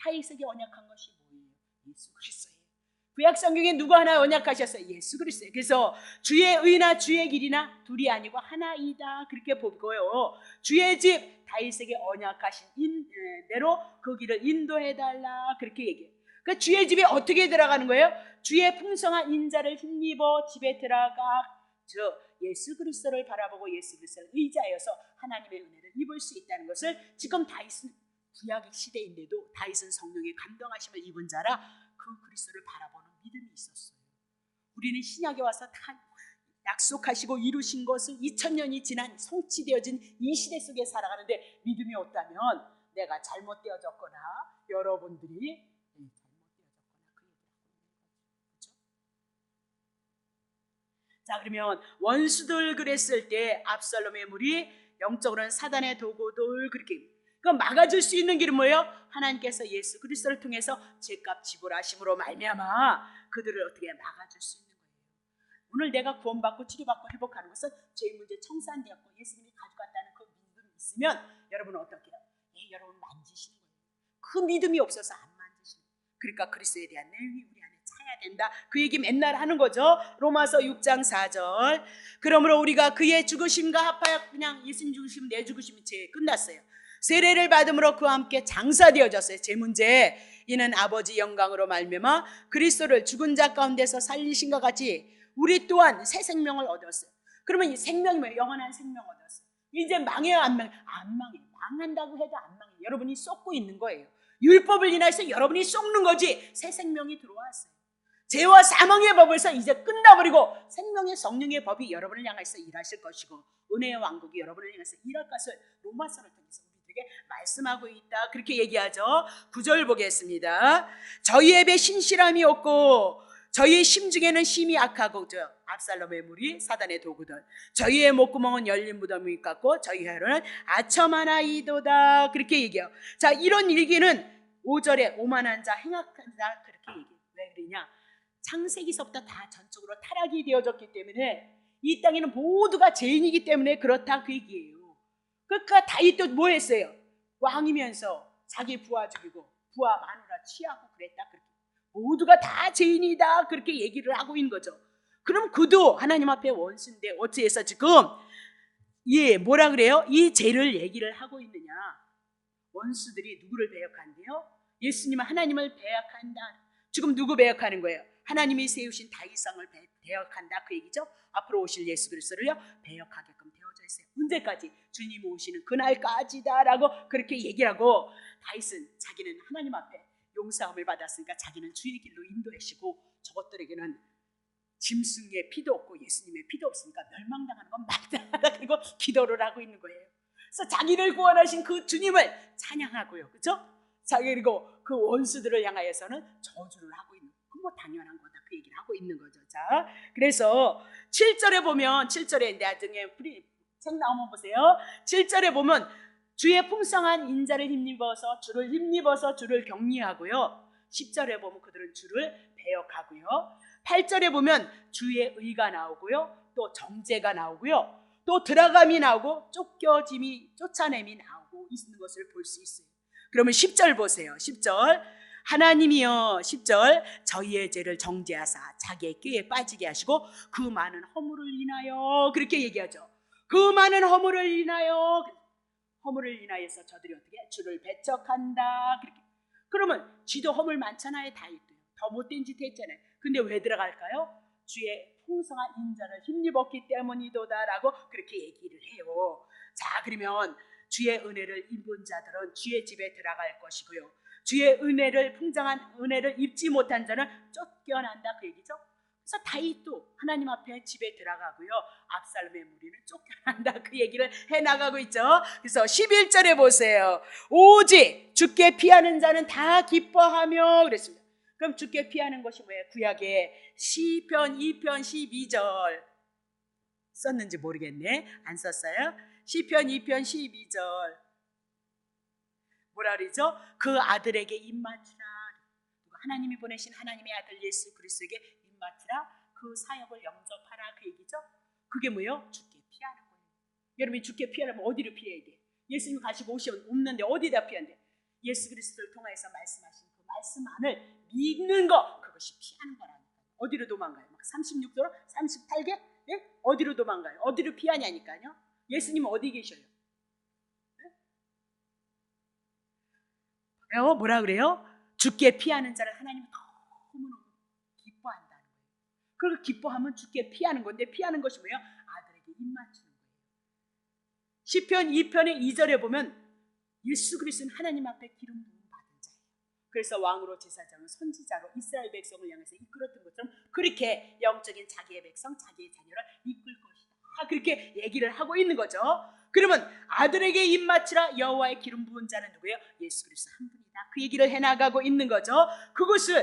다윗에게 언약한 것이 뭐예요? 예수 그리스도예요. 구약 성경에 누구 하나 언약하셨어요? 예수 그리스도예요. 그래서 주의 의나 주의 길이나 둘이 아니고 하나이다 그렇게 보고요. 주의 집 다윗에게 언약하신 대로 그 길을 인도해달라 그렇게 얘기해요. 그 주의 집에 어떻게 들어가는 거예요? 주의 풍성한 인자를 힘입어 집에 들어가 예수 그리스도를 바라보고 예수 그리스도를 의지하여서 하나님의 은혜를 입을 수 있다는 것을 지금 다윗은 구약 시대인데도 다윗은 성령의 감동하심을 입은 자라 그 그리스도를 바라보는 믿음이 있었어요. 우리는 신약에 와서 다 약속하시고 이루신 것을 2000년이 지난 성취되어진 이 시대 속에 살아가는데 믿음이 없다면 내가 잘못되어졌거나 여러분들이 자, 그러면 원수들 그랬을 때 압살롬의 무리 영적으로는 사단의 도구들 그렇게 그럼 막아줄 수 있는 길은 뭐예요? 하나님께서 예수 그리스도를 통해서 죄값 지불하심으로 말미암아 그들을 어떻게 막아줄 수 있는 거예요. 오늘 내가 구원받고 치료받고 회복하는 것은 죄 문제 청산되었고 예수님이 가져갔다는 그 믿음이 있으면 여러분은 어떻게 해요? 여러분 만지시는 거예요. 그 믿음이 없어서 안 만지시는 거예요. 그러니까 그리스도에 대한 내용이 우리 안에 차야 된다. 그 얘기 맨날 하는 거죠. 로마서 6장 4절 그러므로 우리가 그의 죽으심과 합하여 그냥 예수님 죽으심 내 죽으심이 죄 끝났어요. 세례를 받음으로 그와 함께 장사되어졌어요. 제 문제 이는 아버지 영광으로 말미암아 그리스도를 죽은 자 가운데서 살리신과 같이 우리 또한 새 생명을 얻었어요. 그러면 이 생명이 뭐예요? 영원한 생명 얻었어요. 이제 망해요, 안 망해요? 안 망해요. 망한다고 해도 안 망해요. 여러분이 쏟고 있는 거예요. 율법을 인해서 여러분이 쏟는 거지 새 생명이 들어왔어요. 죄와 사망의 법에서 이제 끝나버리고 생명의 성령의 법이 여러분을 향해서 일하실 것이고 은혜의 왕국이 여러분을 향해서 일할 것을 로마서를 통해서 우리에게 말씀하고 있다. 그렇게 얘기하죠. 9절 보겠습니다. 저희의 배 신실함이 없고 저희의 심중에는 심이 악하고 압살롬의 무리 사단의 도구들 저희의 목구멍은 열린 무덤이 같고 저희 혀는 아첨하나이도다. 그렇게 얘기해요. 자, 이런 일기는 5절에 오만한 자 행악한 자 그렇게 얘기해요. 왜 그러냐? 창세기서부터 다 전적으로 타락이 되어졌기 때문에 이 땅에는 모두가 죄인이기 때문에 그렇다 그 얘기예요. 그러니까 다윗도 뭐 했어요? 왕이면서 자기 부하 죽이고 부하 마누라 취하고 그랬다. 그렇게 모두가 다 죄인이다 그렇게 얘기를 하고 있는 거죠. 그럼 그도 하나님 앞에 원수인데 어찌해서 지금 뭐라 그래요? 이 죄를 얘기를 하고 있느냐? 원수들이 누구를 배역한대요? 예수님은 하나님을 배역한다. 지금 누구 배역하는 거예요? 하나님이 세우신 다윗상을 배역한다 그 얘기죠. 앞으로 오실 예수 그리스도를요 배역하게끔 되어져 있어요. 언제까지? 주님 오시는 그날까지다 라고 그렇게 얘기를 하고 다윗은 자기는 하나님 앞에 용서함을 받았으니까 자기는 주의 길로 인도하시고 저것들에게는 짐승의 피도 없고 예수님의 피도 없으니까 멸망당하는 건 맞다. 그리고 기도를 하고 있는 거예요. 그래서 자기를 구원하신 그 주님을 찬양하고요. 그렇죠? 그리고 그 원수들을 향하여서는 저주를 하고 있는 거. 뭐 당연한 거다. 그 얘기를 하고 있는 거죠. 자, 그래서 7절에 보면 7절에 나중에 책 나오면 보세요. 7절에 보면 주의 풍성한 인자를 힘입어서 주를 격리하고요. 10절에 보면 그들은 주를 배역하고요. 8절에 보면 주의 의가 나오고요. 또 정죄가 나오고요. 또 들어감이 나오고 쫓아냄이 나오고 있는 것을 볼 수 있어요. 그러면 10절 보세요. 10절 하나님이여 10절 저희의 죄를 정죄하사 자기의 꾀에 빠지게 하시고 그 많은 허물을 인하여 그렇게 얘기하죠. 그 많은 허물을 인하여 저들이 어떻게 주를 배척한다. 그렇게. 그러면 지도 허물 많잖아요. 다윗도요. 더 못된 짓 했잖아요. 근데 왜 들어갈까요? 주의 풍성한 인자를 힘입었기 때문이도다라고 그렇게 얘기를 해요. 자, 그러면 주의 은혜를 입은 자들은 주의 집에 들어갈 것이고요. 주의 은혜를 풍성한 은혜를 입지 못한 자는 쫓겨난다 그 얘기죠. 그래서 다윗도 하나님 앞에 집에 들어가고요. 압살롬의 무리는 쫓겨난다 그 얘기를 해나가고 있죠. 그래서 11절에 보세요. 오직 주께 피하는 자는 다 기뻐하며 그랬습니다. 그럼 주께 피하는 것이 뭐예요? 구약에 시편 2편 12절 썼는지 모르겠네. 안 썼어요? 시편 2편 12절 뭐라 그러죠? 그 아들에게 입맞추라. 하나님이 보내신 하나님의 아들 예수 그리스도에게 입맞추라. 그 사역을 영접하라 그 얘기죠. 그게 뭐예요? 주께 피하는 거예요. 여러분이 주께 피하려면 어디로 피해야 돼? 예수님이 가시고 오시면 없는데 어디다 피한대? 예수 그리스도를 통해서 말씀하신 그 말씀 안을 믿는 거 그것이 피하는 거라니까요. 어디로 도망가요? 막 36도로 38개? 네? 어디로 도망가요? 어디로 피하냐니까요. 예수님은 어디 계셔요? 뭐라 그래요? 주께 피하는 자를 하나님은 너무너무 기뻐한다는 거예요. 그리고 기뻐하면 주께 피하는 건데 피하는 것이 뭐예요? 아들에게 입맞추는 거예요. 시편 2편의 2절에 보면 예수 그리스도는 하나님 앞에 기름 부음 받은 자예요. 그래서 왕으로 제사장은 선지자로 이스라엘 백성을 향해서 이끌었던 것처럼 그렇게 영적인 자기의 백성, 자기의 자녀를 이끌 것이다. 그렇게 얘기를 하고 있는 거죠. 그러면 아들에게 입맞추라. 여호와의 기름 부은 자는 누구예요? 예수 그리스도 한 분이다. 그 얘기를 해나가고 있는 거죠. 그것을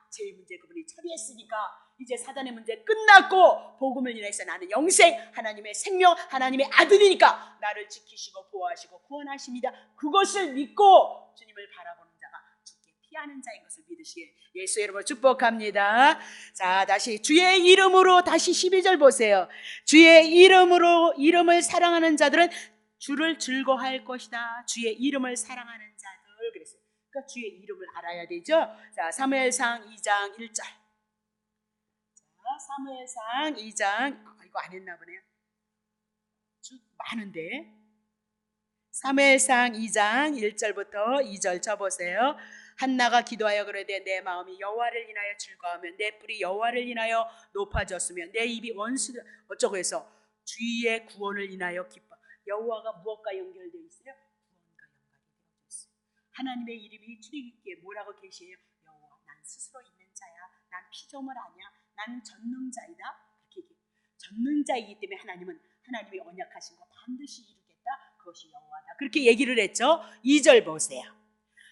제 문제 그분이 처리했으니까 이제 사단의 문제 끝났고 복음을 인해서 나는 영생, 하나님의 생명, 하나님의 아들이니까 나를 지키시고 보호하시고 구원하십니다. 그것을 믿고 주님을 바라보는 자가 주께 피하는 자인 것을 믿으시길 예수의 이름으로 축복합니다. 자, 다시 주의 이름으로 다시 12절 보세요. 주의 이름으로 이름을 사랑하는 자들은 주를 즐거워할 것이다. 주의 이름을 사랑하는 자들 그랬어요. 그러니까 주의 이름을 알아야 되죠. 자, 사무엘상 2장 1절. 자, 사무엘상 2장 이거 안 했나 보네요. 많은데 사무엘상 2장 1절부터 2절 쳐보세요. 한나가 기도하여 그러되 내 마음이 여호와를 인하여 즐거워하며 내 뿔이 여호와를 인하여 높아졌으며 내 입이 원수 어쩌고 해서 주의 구원을 인하여 기뻐. 여호와가 무엇과 연결되어 있어요? 구원과 연결되어 있어요. 하나님의 이름이 출애굽기에 뭐라고 계시해요? 여호와 난 스스로 있는 자야. 난 피조물 아니야. 난 전능자이다. 그렇게 얘기해요. 전능자이기 때문에 하나님이 언약하신 거 반드시 이루겠다. 그것이 여호와다. 그렇게 얘기를 했죠. 2절 보세요.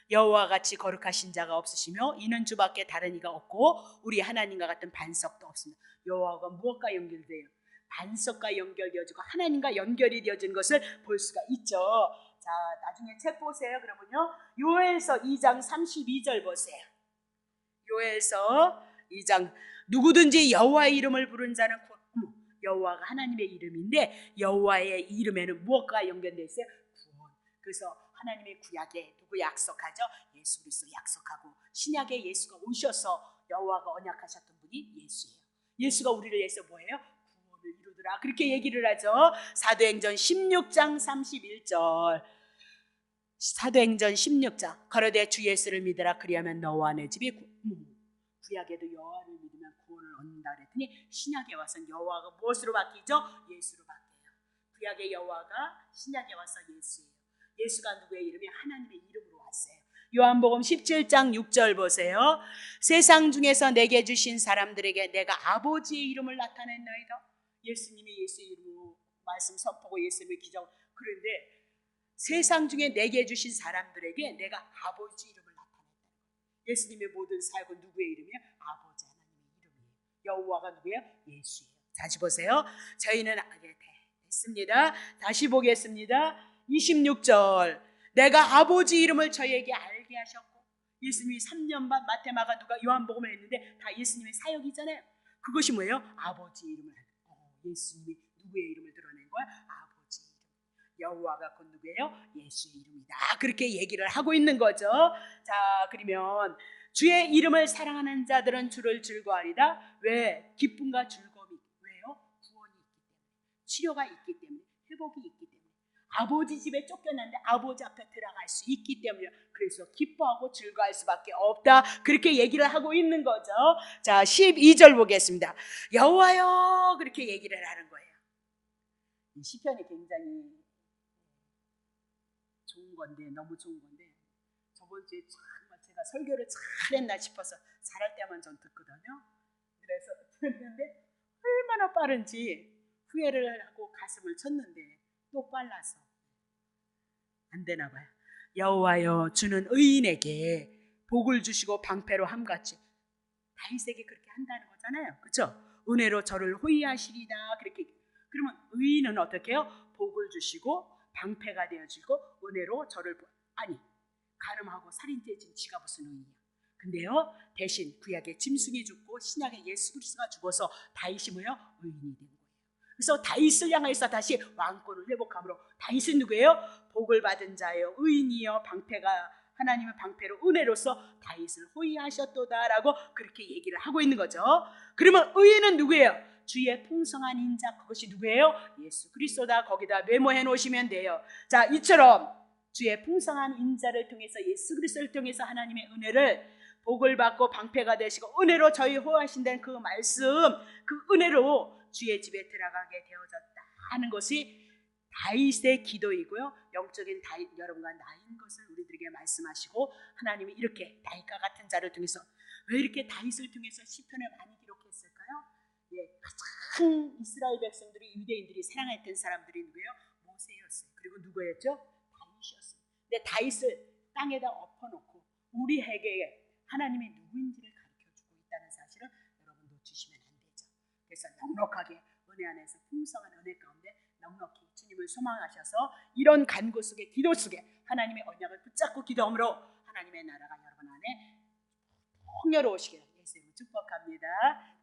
여호와 같이 거룩하신 자가 없으시며 이는 주밖에 다른 이가 없고 우리 하나님과 같은 반석도 없습니다. 여호와가 무엇과 연결돼요? 반석과 연결되어지고 하나님과 연결이 되어진 것을 볼 수가 있죠. 자, 나중에 책 보세요. 그러면요, 요엘서 2장 32절 보세요. 요엘서 2장 누구든지 여호와의 이름을 부른 자는 여호와가 하나님의 이름인데 여호와의 이름에는 무엇과 연결되어 있어요? 구원. 그래서 하나님의 구약에 누구 약속하죠? 예수 그리스도 약속하고 신약에 예수가 오셔서 여호와가 언약하셨던 분이 예수예요. 예수가 우리를 위해서 뭐예요? 구원을 이루더라. 그렇게 얘기를 하죠. 사도행전 16장 31절. 사도행전 16장 가로되 주 예수를 믿으라 그리하면 너와 내 집이 구약에도 여호와를 믿으면 구원을 얻는다 그랬더니 신약에 와서 여호와가 무엇으로 바뀌죠? 예수로 바뀌어요. 구약의 여호와가 신약에 와서 예수예요. 예수가 누구의 이름이? 하나님의 이름으로 왔어요. 요한복음 17장 6절 보세요. 세상 중에서 내게 주신 사람들에게 내가 아버지의 이름을 나타냈나이다. 예수님이 예수의 이름으로 말씀 선포하고 예수님의 기적. 그런데 세상 중에 내게 주신 사람들에게 내가 아버지 이름을 나타냈다. 예수님의 모든 사역은 누구의 이름이에요? 아버지 하나님의 이름이에요. 여호와가 누구예요? 예수예요. 다시 보세요. 저희는 됐습니다. 다시 보겠습니다. 26절 내가 아버지 이름을 저에게 알게 하셨고 예수님이 3년 반 마테마가 누가 요한복음을 했는데 다 예수님의 사역이잖아요. 그것이 뭐예요? 아버지 이름을 예수님이 누구의 이름을 드러낸 거야? 아버지 이름. 여호와가 곧 누구예요? 예수의 이름이다. 그렇게 얘기를 하고 있는 거죠. 자, 그러면 주의 이름을 사랑하는 자들은 주를 즐거워하리다. 왜? 기쁨과 즐거움이. 왜요? 구원이 있기 때문에, 치료가 있기 때문에, 회복이 있기 때문에, 아버지 집에 쫓겨났는데 아버지 앞에 들어갈 수 있기 때문에 그래서 기뻐하고 즐거워할 수밖에 없다. 그렇게 얘기를 하고 있는 거죠. 자, 12절 보겠습니다. 여호와여 그렇게 얘기를 하는 거예요. 이 시편이 굉장히 좋은 건데 너무 좋은 건데 저번 주에 정말 제가 설교를 잘했나 싶어서 잘할 때만 전 듣거든요. 그래서 듣는데 얼마나 빠른지 후회를 하고 가슴을 쳤는데 또 빨라서 안 되나 봐요. 여호와여 주는 의인에게 복을 주시고 방패로 함같이. 다윗에게 그렇게 한다는 거잖아요. 그렇죠? 은혜로 저를 호위하시리다. 그렇게. 그러면 의인은 어떻게 해요? 복을 주시고 방패가 되어주고 은혜로 저를 간음하고 살인죄 진 지가 무슨 의인이야. 근데요 대신 구약에 짐승이 죽고 신약에 예수 그리스도가 죽어서 다윗이 뭐예요? 의인이 된 거예요. 그래서 다윗을 향해서 다시 왕권을 회복함으로 다윗은 누구예요? 복을 받은 자예요. 의인이요. 방패가 하나님의 방패로 은혜로서 다윗을 호위하셨도다라고 그렇게 얘기를 하고 있는 거죠. 그러면 의인은 누구예요? 주의 풍성한 인자. 그것이 누구예요? 예수 그리스도다. 거기다 메모해 놓으시면 돼요. 자, 이처럼 주의 풍성한 인자를 통해서 예수 그리스도를 통해서 하나님의 은혜를 복을 받고 방패가 되시고 은혜로 저희 호하신다는 그 말씀, 그 은혜로 주의 집에 들어가게 되어졌다 하는 것이 다윗의 기도이고요. 영적인 다윗 여러분과 나인 것을 우리들에게 말씀하시고 하나님이 이렇게 다윗과 같은 자를 통해서 왜 이렇게 다윗을 통해서 시편을 많이 기록했을까요? 가장 이스라엘 백성들이 유대인들이 사랑했던 사람들이 누구예요? 모세였어요. 그리고 누구였죠? 다윗이었어요. 근데 다윗을 땅에다 엎어놓고 우리에게 하나님이 누구인지를 가르쳐주고 있다는 사실을 여러분 놓치시면 안 되죠. 그래서 넉넉하게 은혜 안에서 풍성한 은혜 가운데 넉넉히 주님을 소망하셔서 이런 간구 속에 기도 속에 하나님의 언약을 붙잡고 기도함으로 하나님의 나라가 여러분 안에 풍요로우시기를 예수님으로 축복합니다.